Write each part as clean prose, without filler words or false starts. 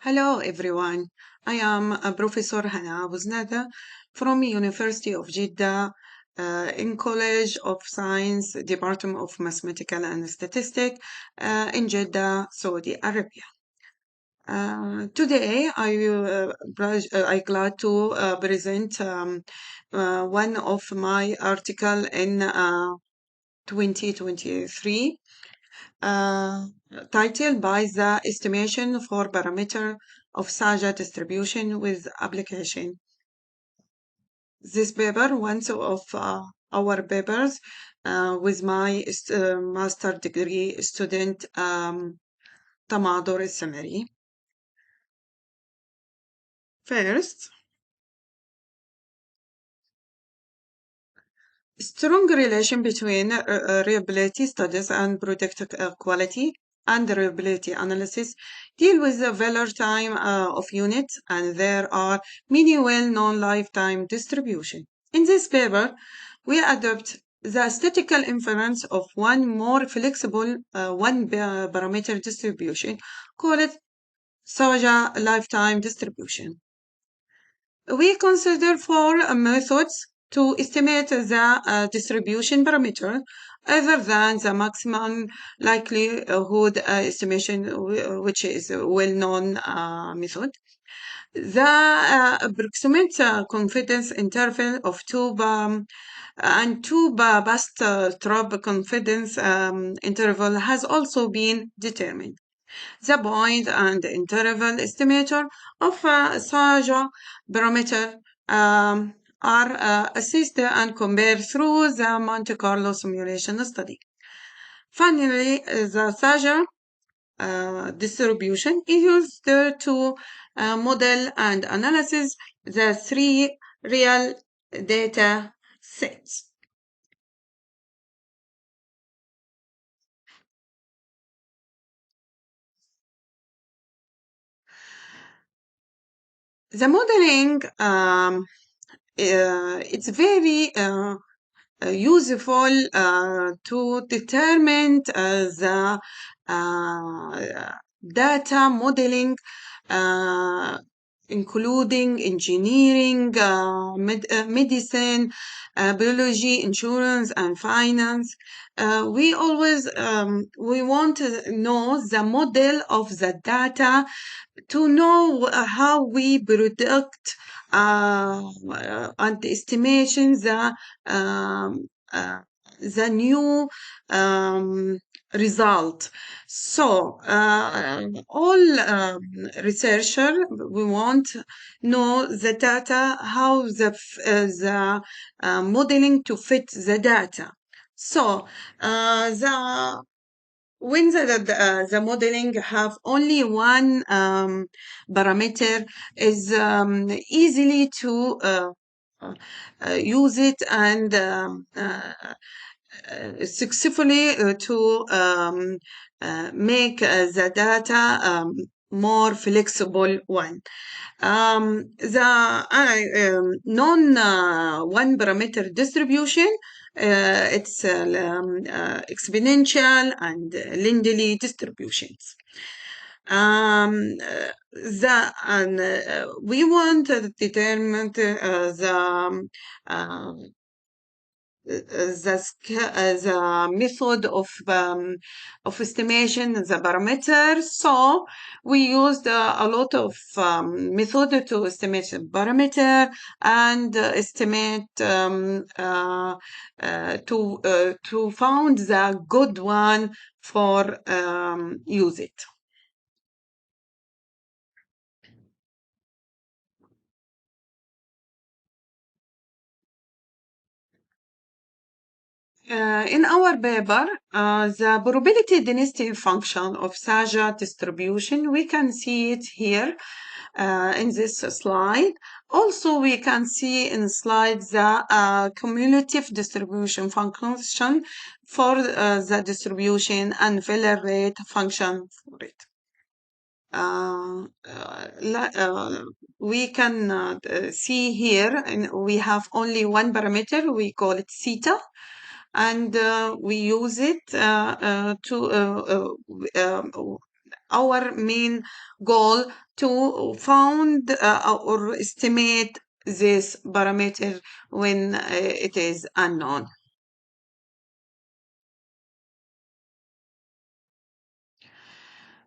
Hello everyone. I am Professor Hanaa Abu-Zinadah from University of Jeddah in College of Science, Department of Mathematical and Statistics in Jeddah, Saudi Arabia. Today I glad to present one of my article in 2023 uh, titled by the estimation for parameter of Suja distribution with application. This paper, one of our papers with my master degree student Tamador Samari. First, strong relation between reliability studies and product quality and reliability analysis deal with the value time of units, and there are many well-known lifetime distribution. In this paper, we adopt the statistical inference of one more flexible one parameter distribution called Soja lifetime distribution. We consider four methods to estimate the distribution parameter other than the maximum likelihood estimation, which is a well-known method. The approximate confidence interval of two best drop confidence interval has also been determined. The point and interval estimator of Saja parameter are assessed and compared through the Monte Carlo simulation study. Finally, the Saja distribution is used to model and analyze the three real data sets. The modeling it's very useful to determine the data modeling, including engineering, medicine, biology, insurance, and finance. We always we want to know the model of the data to know how we predict and estimation the new result. So all researcher we want know the data, how the modeling to fit the data. So the when the modeling have only one parameter is easily to use it and successfully to make the data more flexible one. The non one parameter distribution, it's exponential and Lindley distributions. We want to determine the method of estimation, the parameter. So we used a lot of method to estimate the parameter and estimate to find the good one for use it. In our paper, the probability density function of Saja distribution, we can see it here in this slide. Also, we can see in slide the cumulative distribution function for the distribution and failure rate function for it. We can see here, and we have only one parameter, we call it theta, and we use it to our main goal to find or estimate this parameter when it is unknown.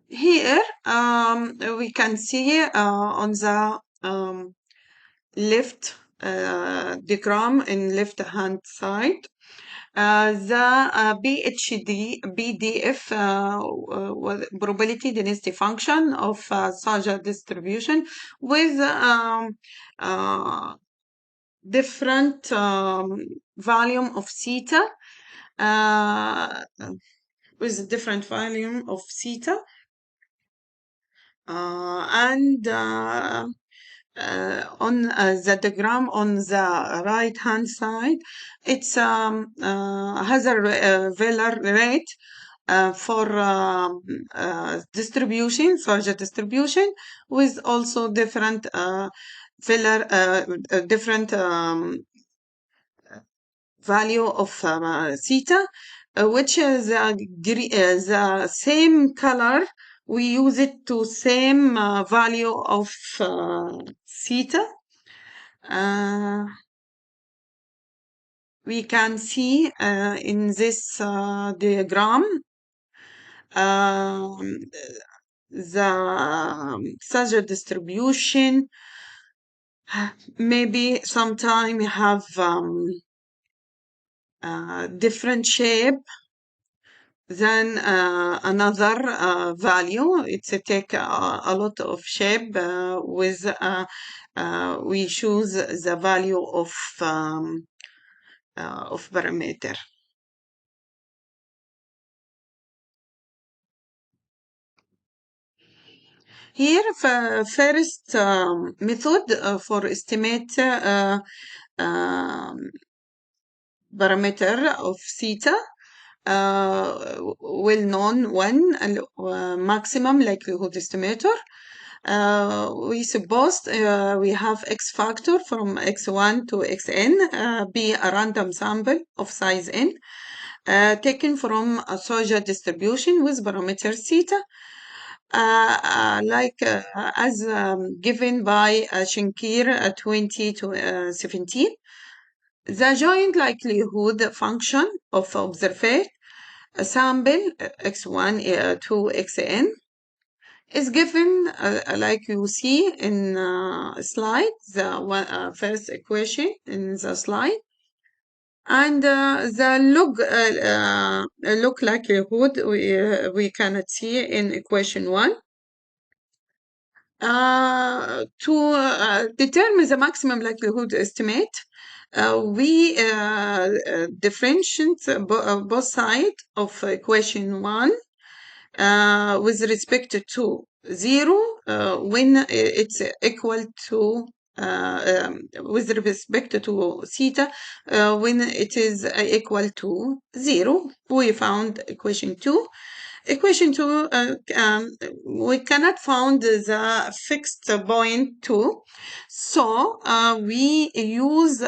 Here we can see on the left diagram in left hand side the BDF probability density function of Suja distribution with different volume of theta with different volume of theta and on the diagram on the right hand side, it's has a Velar rate for distribution, Suja distribution, with also different Velar, different value of theta, which is the same color. We use it to same value of theta. We can see in this diagram the Suja distribution maybe sometime have different shape than another value. It's take a lot of shape with we choose the value of parameter. Here, first method for estimate parameter of theta, well-known one, maximum likelihood estimator. We suppose we have X factor from X1 to Xn, be a random sample of size n, taken from a Suja distribution with parameter theta, as given by Shinkir 2017. The joint likelihood function of observed sample X1 to Xn is given like you see in slide, the first equation in the slide, and the log likelihood we cannot see in equation 1. To determine the maximum likelihood estimate, we differentiate both sides of equation 1 with respect to 0 when it's equal to with respect to theta when it is equal to 0. We found equation 2. Equation 2, we cannot find the fixed point 2, so we use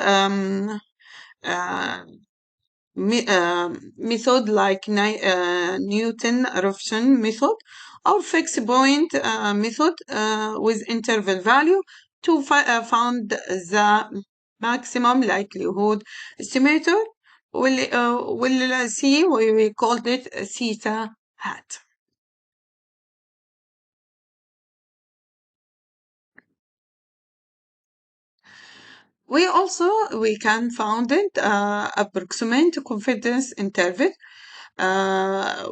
method like Newton-Raphson method or fixed point method with interval value to find the maximum likelihood estimator. We'll see, we called it theta hat. We can found it approximate confidence interval.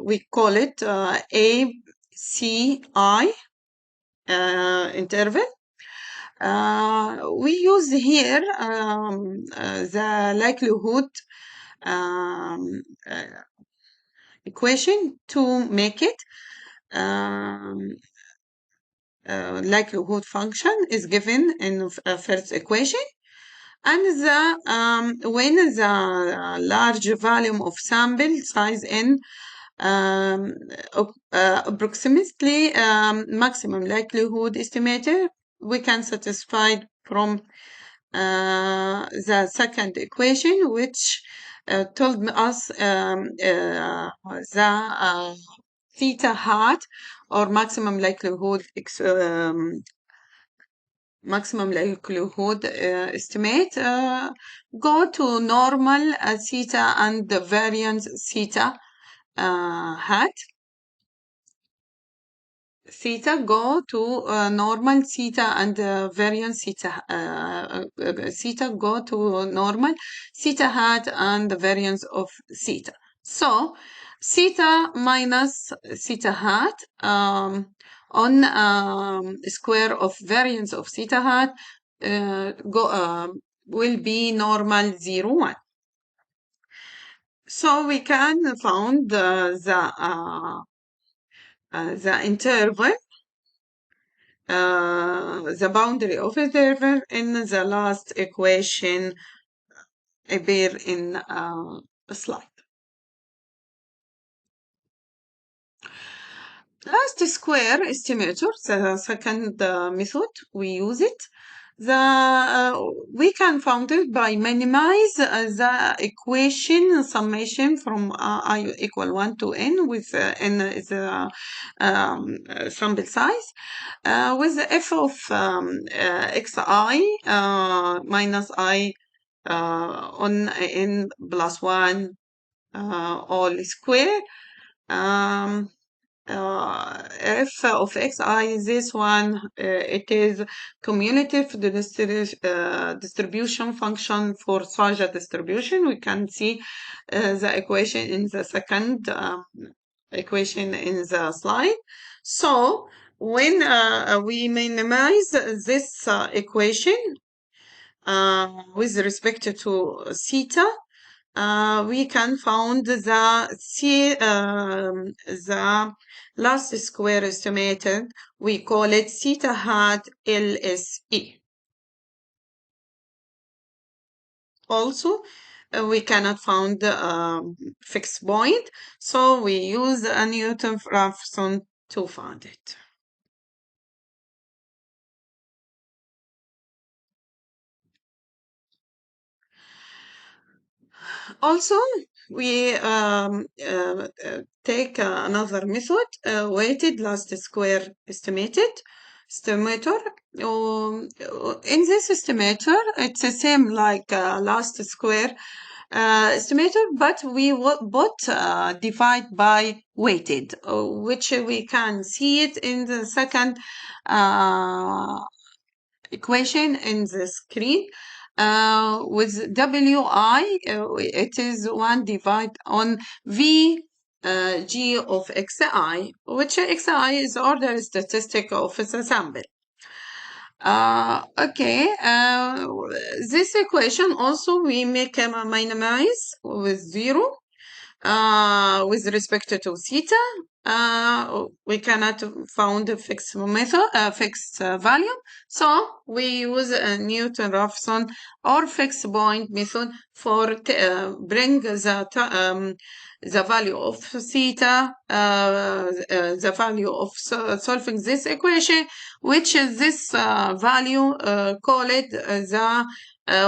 We call it ACI interval. We use here the likelihood equation to make it. Likelihood function is given in first equation, and when the large volume of sample size n approximately maximum likelihood estimator, we can satisfy from the second equation, which told us the theta hat or maximum likelihood estimate, go to normal theta and the variance theta hat. Theta go to normal theta and variance theta. Theta go to normal theta hat and the variance of theta. So theta minus theta hat on square of variance of theta hat will be normal 0, 1. So we can found the interval, the boundary of interval in the last equation appear in a slide. Last square estimator, the second method we use it. We can found it by minimize the equation summation from I equal 1 to n with n is sample size with the f of xi minus I on n plus 1 all square. F of xi, this one, it is cumulative distribution function for Suja distribution. We can see the equation in the second equation in the slide. So when we minimize this equation with respect to theta, we can found the last square estimated. We call it theta hat LSE. Also, we cannot found fixed point, so we use a Newton-Raphson to find it. Also, we take another method, weighted last square estimator. In this estimator, it's the same like last square estimator, but we both divide by weighted, which we can see it in the second equation in the screen. With Wi, it is 1 divided on V G of xi, which xi is order statistic of the sample. Okay, this equation also we make a minimize with 0 with respect to theta. We cannot found a fixed method, fixed value, so we use a Newton-Raphson or fixed point method for bring the value of theta, the value of solving this equation, which is this value call it the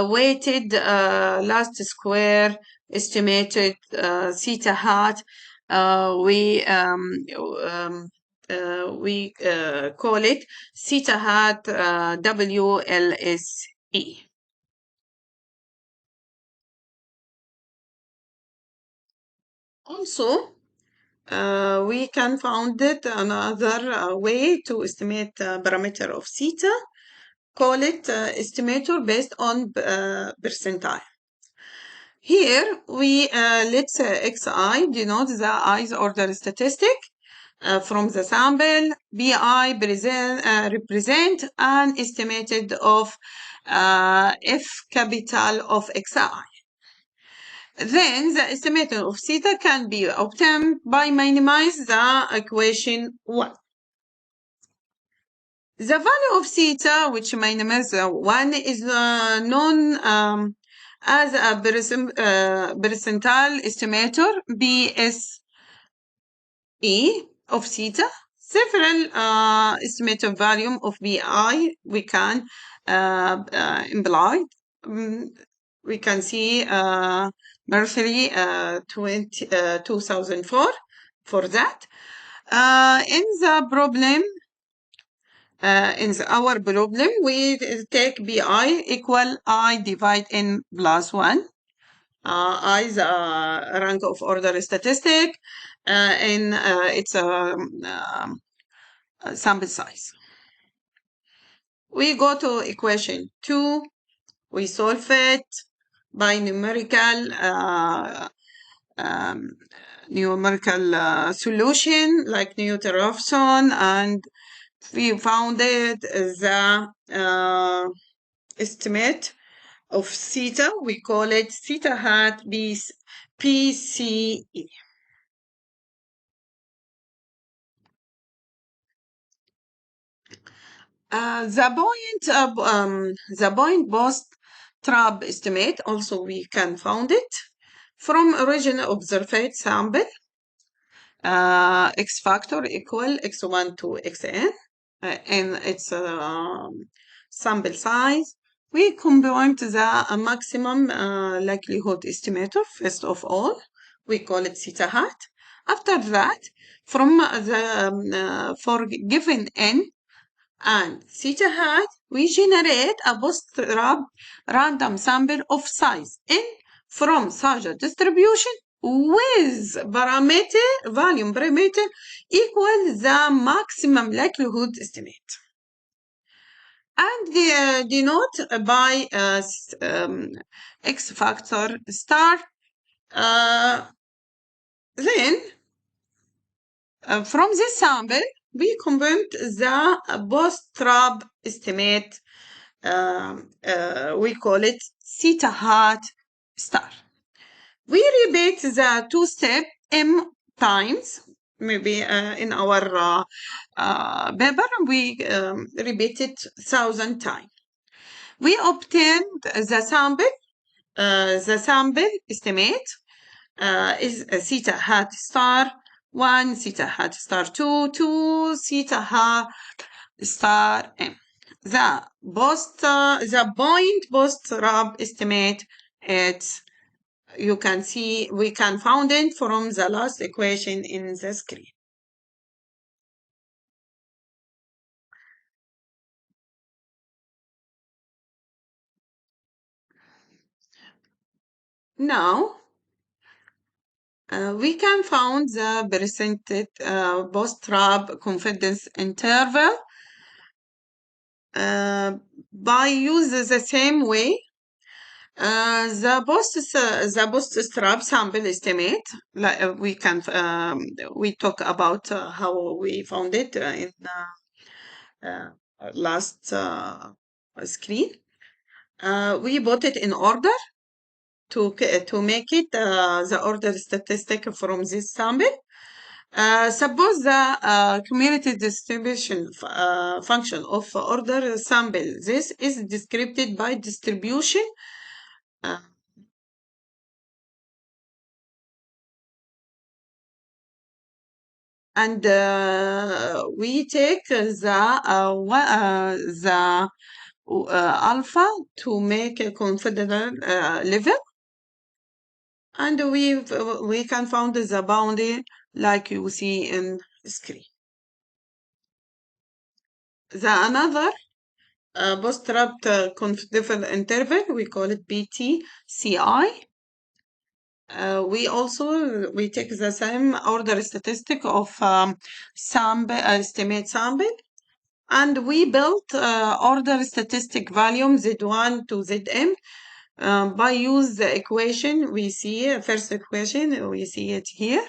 weighted last square estimated theta hat. We call it theta hat WLSE. Also, we can found it another way to estimate parameter of theta. Call it estimator based on percentile. Here we let's xi denote the i's order statistic from the sample. Bi represent an estimated of f capital of xi. Then the estimate of theta can be obtained by minimize the equation 1. The value of theta, which minimize 1, is known as a percentile estimator, BSE of theta. Several estimated value of BI we can imply. We can see Mercury 2004 for that. In the problem, our problem, we take BI equal I divide N plus 1. I is a rank of order statistic, and it's a sample size. We go to equation 2. We solve it by numerical solution like Newton-Raphson, and we found the estimate of theta. We call it theta hat PCE. The point post trap estimate also we can found it from original observed sample. X factor equal x1 to xn, and its sample size. We compute the maximum likelihood estimator first of all. We call it theta hat. After that, from the for given n and theta hat, we generate a bootstrap random sample of size n from Suja distribution with volume parameter equal the maximum likelihood estimate. And denote by X factor star. Then from this sample, we compute the bootstrap estimate. We call it theta hat star. We repeat the two-step M times. Maybe in our paper, we repeat it 1,000 times. We obtained the sample. The sample estimate is theta hat star 1, theta hat star 2, 2 theta hat star M. The point bootstrap estimate, it's you can see we can found it from the last equation in the screen. Now we can found the percentage bootstrap confidence interval by using the same way. The bootstrap sample estimate, like we talk about how we found it in last screen. We put it in order to make it the order statistic from this sample. Suppose the community distribution function of order sample. This is described by distribution. And we take the alpha to make a confidence level, and we can find the boundary like you see in screen. The another bootstrapped confidence interval, we call it BTCI. We take the same order statistic of estimate sample, and we built order statistic volume Z1 to Zm by use the equation we see, first equation, we see it here.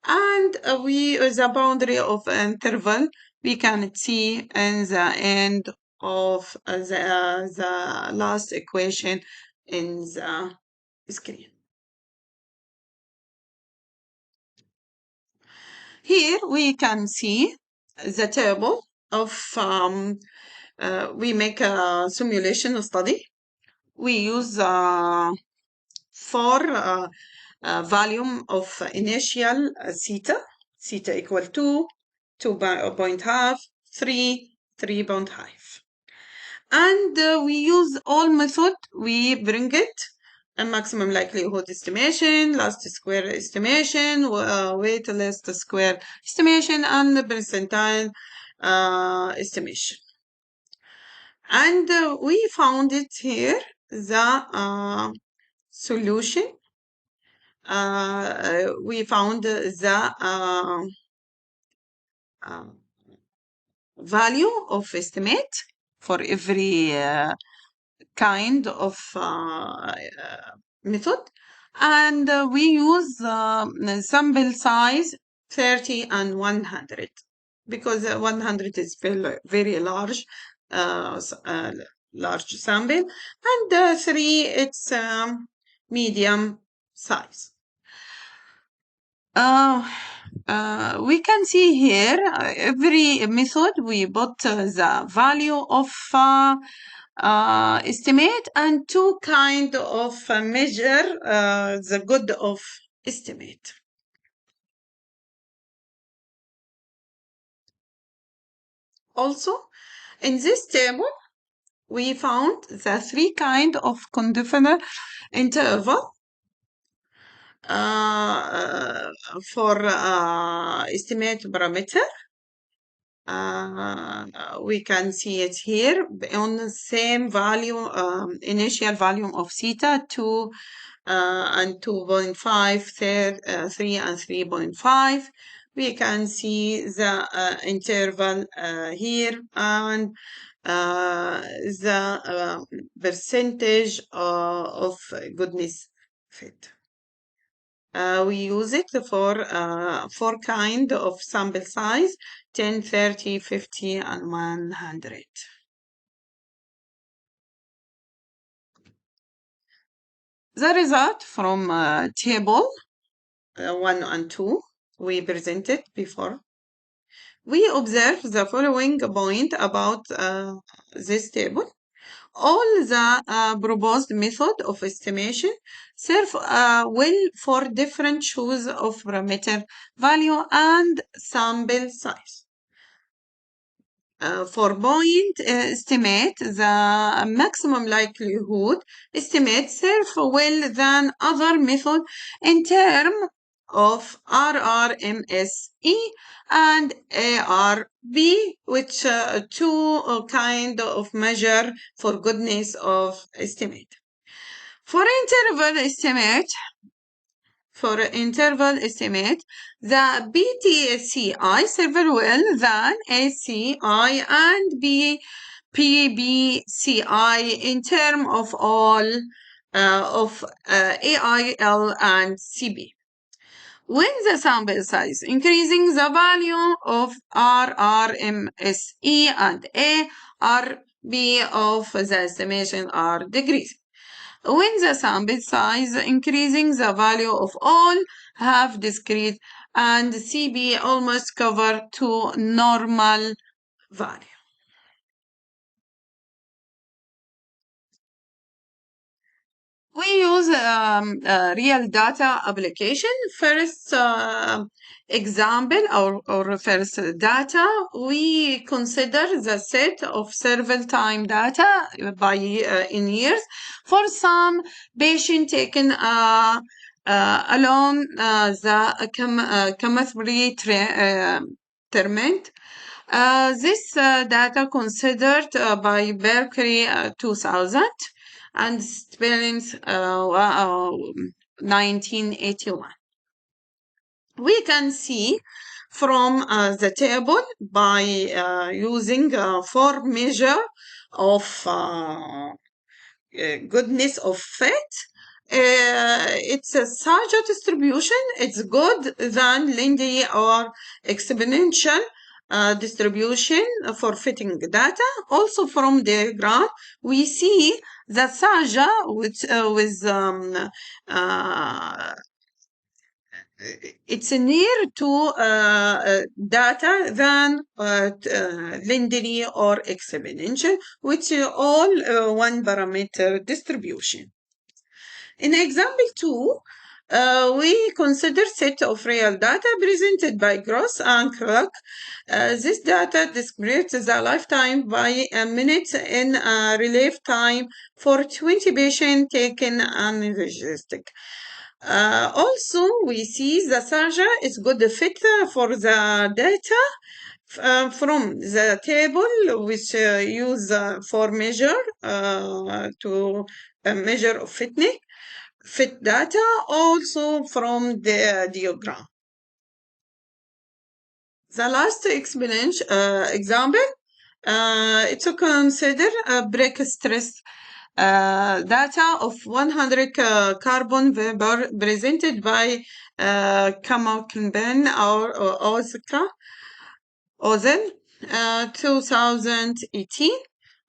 And the boundary of interval, we can see in the end of the last equation in the screen. Here we can see the table of, we make a simulation study. We use 4 volume of initial theta equal 2, 2.5, 3, 3.5. And we use all method, we bring it a maximum likelihood estimation, last square estimation, wait list square estimation, and the percentile estimation. And we found it here, the solution. We found the value of estimate for every kind of method, and we use sample size 30 and 100 because 100 is very, very large, large sample, and 3 it's medium size. We can see here every method we put the value of estimate and two kind of measure the good of estimate. Also, in this table, we found the three kind of conditional interval for estimate parameter. We can see it here on the same value, initial value of theta 2 and 2.5, 3 and 3.5. We can see the interval here and the percentage of goodness fit. We use it for four kind of sample size, 10, 30, 50, and 100. The result from table 1 and 2 we presented before. We observe the following point about this table. All the proposed method of estimation serve well for different choice of parameter value and sample size. For point estimate, the maximum likelihood estimate serve well than other method in terms of RRMSE and ARB, which two kind of measure for goodness of estimate. For interval estimate, the BTCI serve well than ACI and PBCI in terms of all of AIL and CB. When the sample size increasing, the value of RRMSE and ARB of the estimation are decreasing. When the sample size increasing, the value of all have decreased and CB almost cover to normal value. We use real data application. First example or first data, we consider the set of survival time data by in years for some patient taken along the chemotherapy treatment. This data considered by Berkeley 2000 and Spellings 1981. We can see from the table by using four measure of goodness of fit. It's a Suja distribution. It's good than linear or exponential distribution for fitting data. Also from diagram, we see the Suja with it's near to data than linear or exponential, which all one parameter distribution. In example 2, We consider set of real data presented by Gross and Clark. This data describes the lifetime by a minute in relief time for 20 patients taken analgesic. Also, we see the Saja is good fit for the data from the table which use for measure to measure of fitness fit data also from the diagram. The last explanation example, it's to consider break stress data of 100 carbon vapor presented by Kamakben or Osaka Ozen 2018.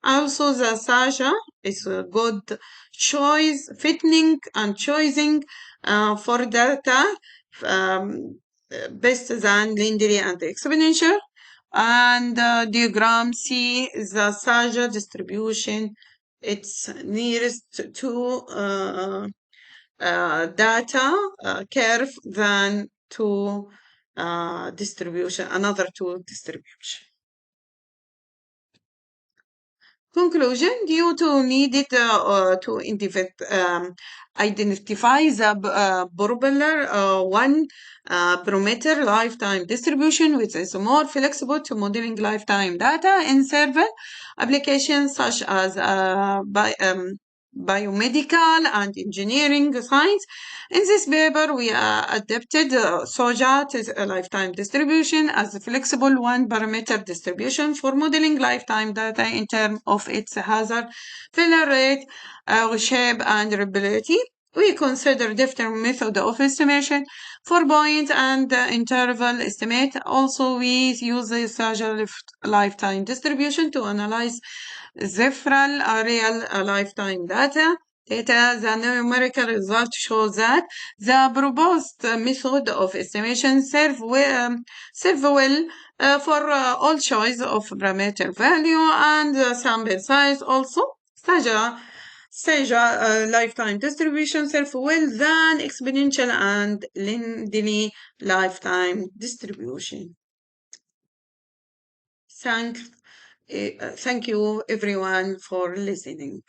Also, the Sasha is a good choice, fitting and choosing for data best than linear and exponential. And diagram C is the Sasha distribution. It's nearest to data curve than to distribution, another two distribution. Conclusion, due to needed to identify the popular one parameter lifetime distribution, which is more flexible to modeling lifetime data in several applications such as biomedical and engineering science. In this paper, we adapted Suja to a lifetime distribution as a flexible one parameter distribution for modeling lifetime data in terms of its hazard, failure rate, shape, and reliability. We consider different method of estimation for point and interval estimate. Also, we use the Suja lifetime distribution to analyze several real lifetime data. The numerical results show that the proposed method of estimation serve well for all choice of parameter value and sample size. Also, Saja lifetime distribution serve well than exponential and linear lifetime distribution. Thank you everyone for listening.